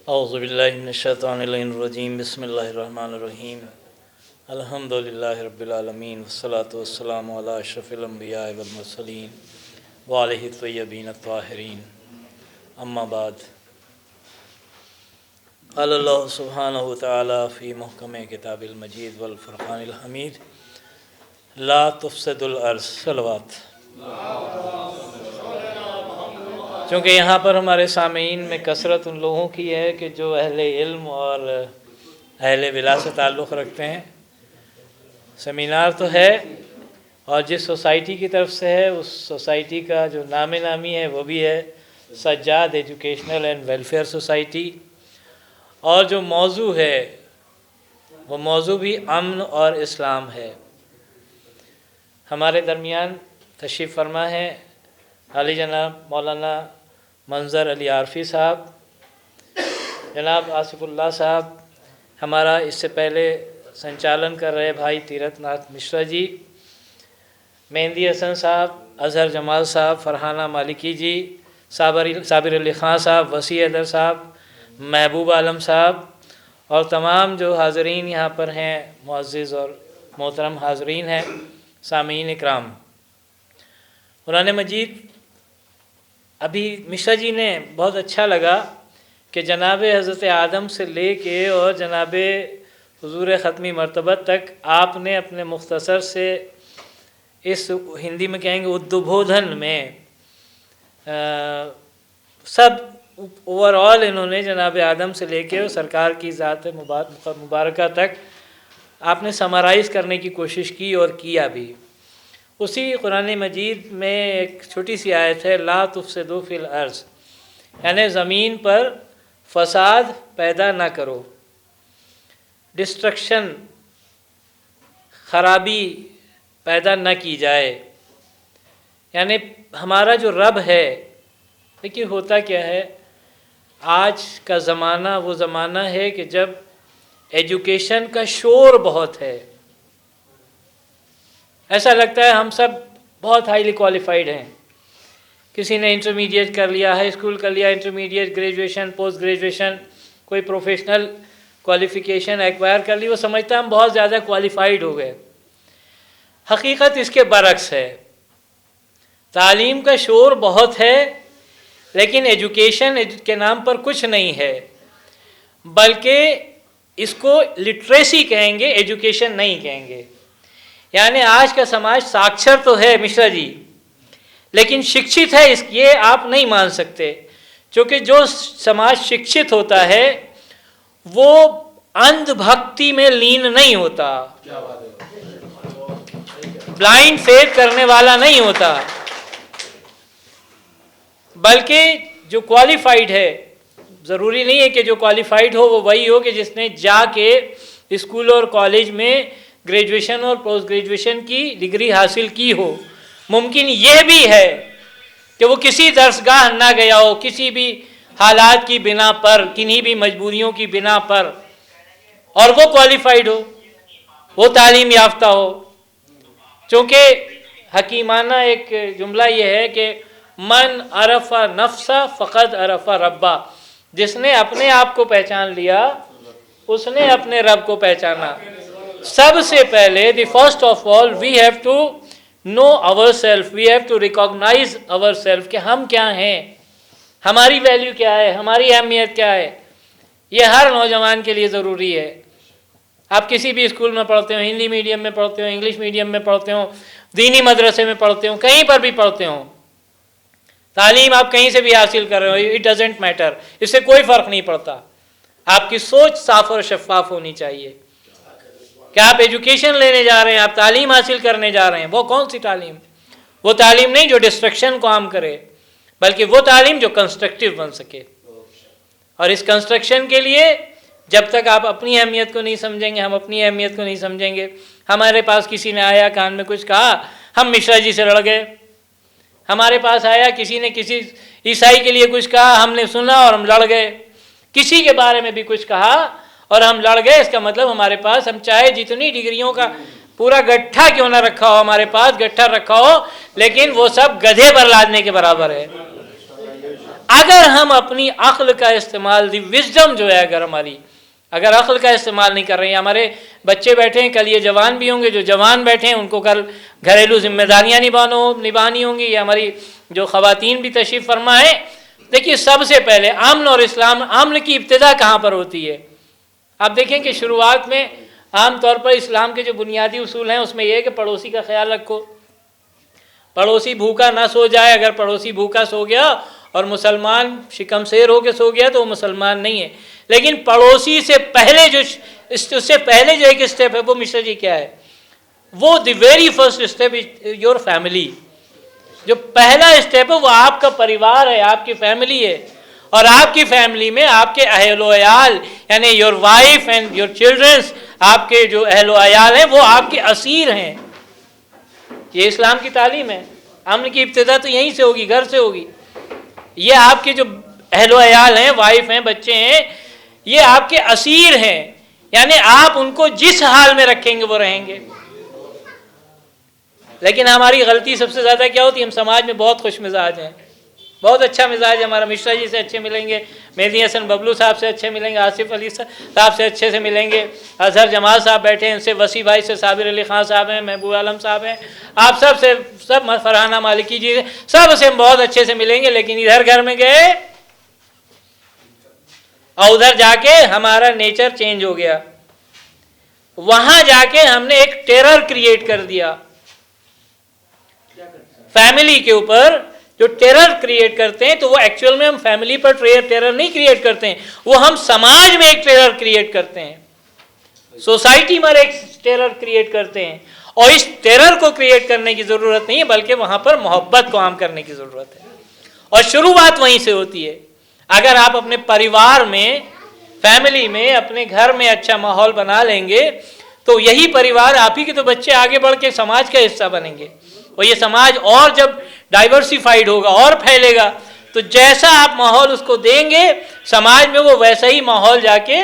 اعوذ باللہ من الشیطان الرجیم بسم اللہ الرحمن الرحیم الحمدللہ رب العالمین والصلاة والسلام علی اشرف الانبیاء والمرسلین وآلہ الطیبین الطاہرین اما بعد قال اللہ سبحانہ وتعالی فی محکم کتاب المجید والفرقان الحمید لا تفسد الارض صلوات۔ چونکہ یہاں پر ہمارے سامعین میں کثرت ان لوگوں کی ہے کہ جو اہل علم اور اہل ولا سے تعلق رکھتے ہیں، سیمینار تو ہے اور جس سوسائٹی کی طرف سے ہے اس سوسائٹی کا جو نام نامی ہے وہ بھی ہے Sajjad educational and welfare society, اور جو موضوع ہے وہ موضوع بھی امن اور اسلام ہے۔ ہمارے درمیان تشریف فرما ہے عالی جناب مولانا منظر علی عارفی صاحب، جناب آصف اللہ صاحب، ہمارا اس سے پہلے سنچالن کر رہے بھائی تیرتھ ناتھ مشرا جی، مہندی حسن صاحب، اظہر جمال صاحب، فرحانہ مالکی جی، صابر علی خان صاحب، وسیع حیدر صاحب، محبوب عالم صاحب، اور تمام جو حاضرین یہاں پر ہیں، معزز اور محترم حاضرین ہیں، سامعین اکرام۔ قرآن مجید ابھی مشرا جی نے بہت اچھا لگا کہ جناب حضرت آدم سے لے کے اور جناب حضور ختمی مرتبہ تک آپ نے اپنے مختصر سے اس ہندی میں کہیں گے ادبودھن میں سب اوور آل انہوں نے جناب آدم سے لے کے سرکار کی ذات مبارکہ تک آپ نے سمرائز کرنے کی کوشش کی اور کیا بھی۔ اسی قرآن مجید میں ایک چھوٹی سی آیت ہے لا تفسدوا فی الارض، یعنی زمین پر فساد پیدا نہ کرو، ڈسٹرکشن، خرابی پیدا نہ کی جائے۔ یعنی ہمارا جو رب ہے، دیکھیے ہوتا کیا ہے، آج کا زمانہ وہ زمانہ ہے کہ جب ایجوکیشن کا شور بہت ہے، ایسا لگتا ہے ہم سب بہت ہائیلی کوالیفائڈ ہیں، کسی نے انٹرمیڈیٹ کر لیا، ہائی اسکول کر لیا، انٹرمیڈیٹ، گریجویشن، پوسٹ گریجویشن، کوئی پروفیشنل کوالیفیکیشن ایکوائر کر لی، وہ سمجھتا ہے ہم بہت زیادہ کوالیفائڈ ہو گئے۔ حقیقت اس کے برعکس ہے، تعلیم کا شور بہت ہے لیکن ایجوکیشن کے نام پر کچھ نہیں ہے، بلکہ اس کو لٹریسی کہیں گے، ایجوکیشن نہیں کہیں گے۔ یعنی آج کا سماج ساکشر تو ہے مشرا جی، لیکن شکشت ہے، یہ آپ نہیں مان سکتے، کیونکہ جو سماج شکشت ہوتا ہے وہ اندھ بھکتی میں لین نہیں ہوتا، بلائنڈ فیتھ کرنے والا نہیں ہوتا، بلکہ جو کوالیفائڈ ہے، ضروری نہیں ہے کہ جو کوالیفائڈ ہو وہ وہی ہو کہ جس نے جا کے اسکول اور کالج میں گریجویشن اور پوسٹ گریجویشن کی ڈگری حاصل کی ہو۔ ممکن یہ بھی ہے کہ وہ کسی درسگاہ نہ گیا ہو، کسی بھی حالات کی بنا پر، کنہیں بھی مجبوریوں کی بنا پر، اور وہ کوالیفائڈ ہو، وہ تعلیم یافتہ ہو۔ چونکہ حکیمانہ ایک جملہ یہ ہے کہ من عرف نفسہ فقد عرف ربہ، جس نے اپنے آپ کو پہچان لیا اس نے اپنے رب کو پہچانا۔ سب سے پہلے the first of all we have to know our self, we have to recognise our self کہ ہم کیا ہیں، ہماری ویلیو کیا ہے، ہماری اہمیت کیا ہے۔ یہ ہر نوجوان کے لیے ضروری ہے۔ آپ کسی بھی اسکول میں پڑھتے ہو، ہندی میڈیم میں پڑھتے ہو، انگلش میڈیم میں پڑھتے ہو، دینی مدرسے میں پڑھتے ہو، کہیں پر بھی پڑھتے ہو، تعلیم آپ کہیں سے بھی حاصل کر رہے ہو، اٹ ڈزنٹ میٹر، اس سے کوئی فرق نہیں پڑتا۔ آپ کی سوچ صاف اور شفاف ہونی چاہیے کہ آپ ایجوکیشن لینے جا رہے ہیں، آپ تعلیم حاصل کرنے جا رہے ہیں۔ وہ کون سی تعلیم؟ وہ تعلیم نہیں جو ڈسٹرکشن کو عام کرے، بلکہ وہ تعلیم جو کنسٹرکٹیو بن سکے۔ اور اس کنسٹرکشن کے لیے جب تک آپ اپنی اہمیت کو نہیں سمجھیں گے، ہم اپنی اہمیت کو نہیں سمجھیں گے۔ ہمارے پاس کسی نے آیا، کان میں کچھ کہا، ہم مشرا جی سے لڑ گئے۔ ہمارے پاس آیا کسی نے کسی عیسائی کے لیے کچھ کہا، ہم نے سنا اور ہم لڑ گئے۔ کسی کے بارے میں بھی کچھ کہا اور ہم لڑ گئے، اس کا مطلب ہمارے پاس، ہم چاہے جتنی ڈگریوں کا پورا گٹھا کیوں نہ رکھا ہو، ہمارے پاس گٹھا رکھا ہو، لیکن وہ سب گدھے پر لادنے کے برابر ہے۔ اگر ہم اپنی عقل کا استعمال، دی وزڈم جو ہے اگر عقل کا استعمال نہیں کر رہے ہیں، ہمارے بچے بیٹھے ہیں، کل یہ جوان بھی ہوں گے، جو جوان بیٹھے ہیں ان کو کل گھریلو ذمہ داریاں نبھانی ہوں گی، یہ ہماری جو خواتین بھی تشریف فرما ہے. دیکھیے سب سے پہلے امن اور اسلام، امن کی ابتدا کہاں پر ہوتی ہے؟ آپ دیکھیں کہ شروعات میں عام طور پر اسلام کے جو بنیادی اصول ہیں اس میں یہ ہے کہ پڑوسی کا خیال رکھو، پڑوسی بھوکا نہ سو جائے. اگر پڑوسی بھوکا سو گیا اور مسلمان شکم سیر ہو کے سو گیا تو وہ مسلمان نہیں ہے. لیکن پڑوسی سے پہلے اس سے پہلے جو ایک اسٹیپ ہے وہ مشرا جی کیا ہے؟ وہ the very first step your family. جو پہلا اسٹیپ ہے وہ آپ کا پریوار ہے، آپ کی فیملی ہے. اور آپ کی فیملی میں آپ کے اہل و عیال یعنی your wife and your childrens, آپ کے جو اہل و عیال ہیں وہ آپ کے اسیر ہیں. یہ اسلام کی تعلیم ہے. امن کی ابتدا تو یہیں سے ہوگی، گھر سے ہوگی. یہ آپ کے جو اہل و عیال ہیں، وائف ہیں، بچے ہیں، یہ آپ کے اسیر ہیں. یعنی آپ ان کو جس حال میں رکھیں گے وہ رہیں گے. لیکن ہماری غلطی سب سے زیادہ کیا ہوتی ہے؟ ہم سماج میں بہت خوش مزاج ہیں، بہت اچھا مزاج ہے ہمارا. مشرا جی سے اچھے ملیں گے، مہدی حسن ببلو صاحب سے اچھے ملیں گے، آصف علی صاحب سے اچھے سے ملیں گے، اظہر جمال صاحب بیٹھے ہیں، ان سے وسیع بھائی سے صابر علی خان صاحب ہیں، محبوب عالم صاحب ہیں، آپ سب فرحانہ مالکی جی سب سے بہت اچھے سے ملیں گے. لیکن ادھر گھر میں گئے اور ادھر جا کے ہمارا نیچر چینج ہو گیا. وہاں جا کے ہم نے ایک ٹیرر کریٹ کر دیا فیملی کے اوپر. جو ٹیرر کریٹ کرتے ہیں تو وہ ایکچوئل میں ہم فیملی پر ٹیرر نہیں کریٹ کرتے ہیں، وہ ہم سماج میں ایک ٹیرر کریٹ کرتے ہیں، سوسائٹی میں ایک ٹیرر کریٹ کرتے ہیں. اور اس ٹیرر کو کریٹ کرنے کی ضرورت نہیں ہے، بلکہ وہاں پر محبت کو عام کرنے کی ضرورت ہے. اور شروعات وہیں سے ہوتی ہے. اگر آپ اپنے پریوار میں، فیملی میں، اپنے گھر میں اچھا ماحول بنا لیں گے تو یہی پریوار، آپ ہی کے تو بچے آگے بڑھ کے سماج کا حصہ بنیں گے. اور یہ سماج اور جب ڈائیورسیفائیڈ ہوگا اور پھیلے گا تو جیسا آپ ماحول اس کو دیں گے سماج میں وہ ویسا ہی ماحول جا کے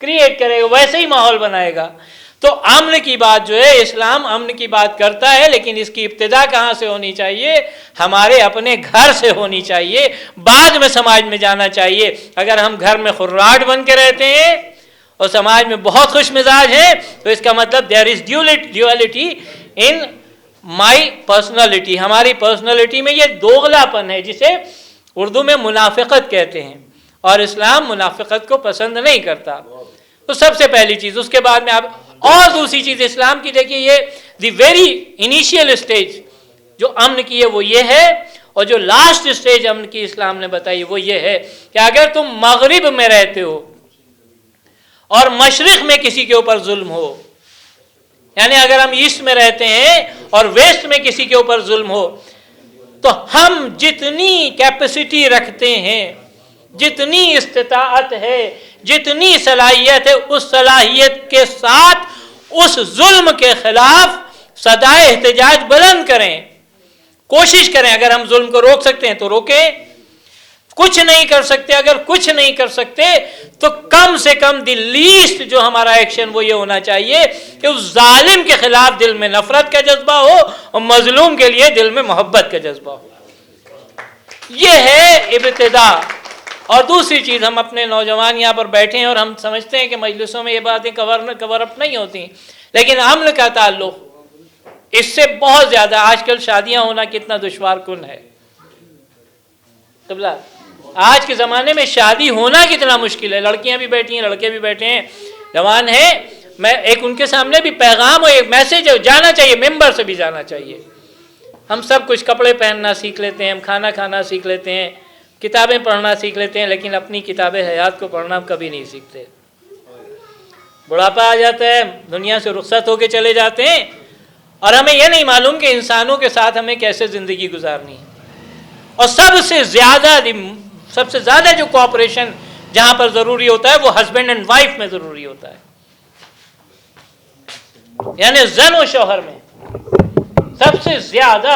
کریٹ کرے گا، ویسا ہی ماحول بنائے گا. تو امن کی بات جو ہے، اسلام امن کی بات کرتا ہے، لیکن اس کی ابتدا کہاں سے ہونی چاہیے؟ ہمارے اپنے گھر سے ہونی چاہیے، بعد میں سماج میں جانا چاہیے. اگر ہم گھر میں خراٹ بن کے رہتے ہیں اور سماج میں بہت خوش مزاج ہیں تو اس کا مطلب دیر از ڈیولیٹی ان مائی پرسنالٹی. ہماری پرسنالٹی میں یہ دوغلا پن ہے جسے اردو میں منافقت کہتے ہیں، اور اسلام منافقت کو پسند نہیں کرتا. تو سب سے پہلی چیز. اس کے بعد میں آپ اور دوسری چیز اسلام کی دیکھیے، یہ دی ویری انیشیل اسٹیج جو امن کی ہے وہ یہ ہے، اور جو لاسٹ اسٹیج امن کی اسلام نے بتائی وہ یہ ہے کہ اگر تم مغرب میں رہتے ہو اور مشرق میں کسی کے اوپر ظلم ہو، یعنی اگر ہم ایسٹ میں رہتے ہیں اور ویسٹ میں کسی کے اوپر ظلم ہو، تو ہم جتنی کیپیسٹی رکھتے ہیں، جتنی استطاعت ہے، جتنی صلاحیت ہے، اس صلاحیت کے ساتھ اس ظلم کے خلاف صدائے احتجاج بلند کریں، کوشش کریں. اگر ہم ظلم کو روک سکتے ہیں تو روکیں. کچھ نہیں کر سکتے، اگر کچھ نہیں کر سکتے تو کم سے کم دی لیسٹ جو ہمارا ایکشن وہ یہ ہونا چاہیے کہ اس ظالم کے خلاف دل میں نفرت کا جذبہ ہو اور مظلوم کے لیے دل میں محبت کا جذبہ ہو. یہ ہے ابتدا. اور دوسری چیز، ہم اپنے نوجوان یہاں پر بیٹھے ہیں اور ہم سمجھتے ہیں کہ مجلسوں میں یہ باتیں کور اپ نہیں ہوتی، لیکن امن کا تعلق اس سے بہت زیادہ. آج کل شادیاں ہونا کتنا دشوار کن ہے. آج کے زمانے میں شادی ہونا کتنا مشکل ہے. لڑکیاں بھی بیٹھی ہیں، لڑکے بھی بیٹھے ہیں، جوان ہیں. میں ایک ان کے سامنے بھی پیغام اور ایک میسج جانا چاہیے، ممبر سے بھی جانا چاہیے. ہم سب کچھ کپڑے پہننا سیکھ لیتے ہیں، ہم کھانا کھانا سیکھ لیتے ہیں، کتابیں پڑھنا سیکھ لیتے ہیں، لیکن اپنی کتاب حیات کو پڑھنا ہم کبھی نہیں سیکھتے. بڑھاپا آ جاتا ہے، دنیا سے رخصت ہو کے چلے جاتے ہیں اور ہمیں یہ نہیں معلوم کہ انسانوں کے ساتھ ہمیں کیسے زندگی گزارنی ہے. اور سب سے زیادہ جو کوآپریشن جہاں پر ضروری ہوتا ہے وہ ہسبینڈ اینڈ وائف میں ضروری ہوتا ہے، یعنی زن و شوہر میں سب سے زیادہ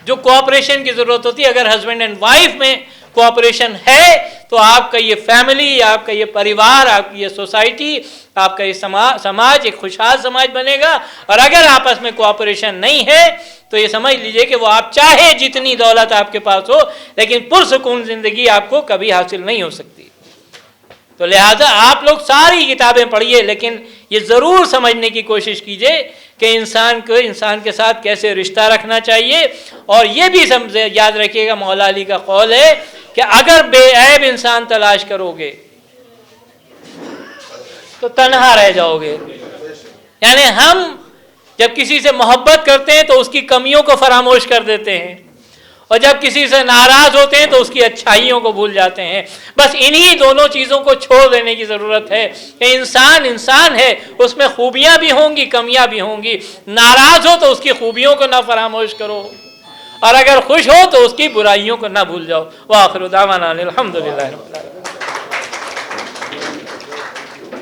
جو کوآپریشن کی ضرورت ہوتی ہے. اگر ہسبینڈ اینڈ وائف میں کوآپریشن ہے تو تو آپ کا یہ فیملی، آپ کا یہ پریوار، آپ کی یہ سوسائٹی، آپ کا یہ سماج ایک خوشحال سماج بنے گا۔ اور اگر آپس میں کوآپریشن نہیں ہے تو یہ سمجھ لیجئے کہ وہ آپ چاہے جتنی دولت آپ کے پاس ہو لیکن پرسکون زندگی آپ کو کبھی حاصل نہیں ہو سکتی۔ تو لہٰذا آپ لوگ ساری کتابیں پڑھیے، لیکن یہ ضرور سمجھنے کی کوشش کیجئے کہ انسان کو انسان کے ساتھ کیسے رشتہ رکھنا چاہیے۔ اور یہ بھی یاد رکھیے گا، مولا علی کا قول ہے کہ اگر بے عیب انسان تلاش کرو گے تو تنہا رہ جاؤ گے۔ یعنی ہم جب کسی سے محبت کرتے ہیں تو اس کی کمیوں کو فراموش کر دیتے ہیں، اور جب کسی سے ناراض ہوتے ہیں تو اس کی اچھائیوں کو بھول جاتے ہیں۔ بس انہی دونوں چیزوں کو چھوڑ دینے کی ضرورت ہے کہ انسان انسان ہے، اس میں خوبیاں بھی ہوں گی، کمیاں بھی ہوں گی۔ ناراض ہو تو اس کی خوبیوں کو نہ فراموش کرو، اور اگر خوش ہو تو اس کی برائیوں کو نہ بھول جاؤ۔ وآخر دعوانا الحمدللہ رب العالمین۔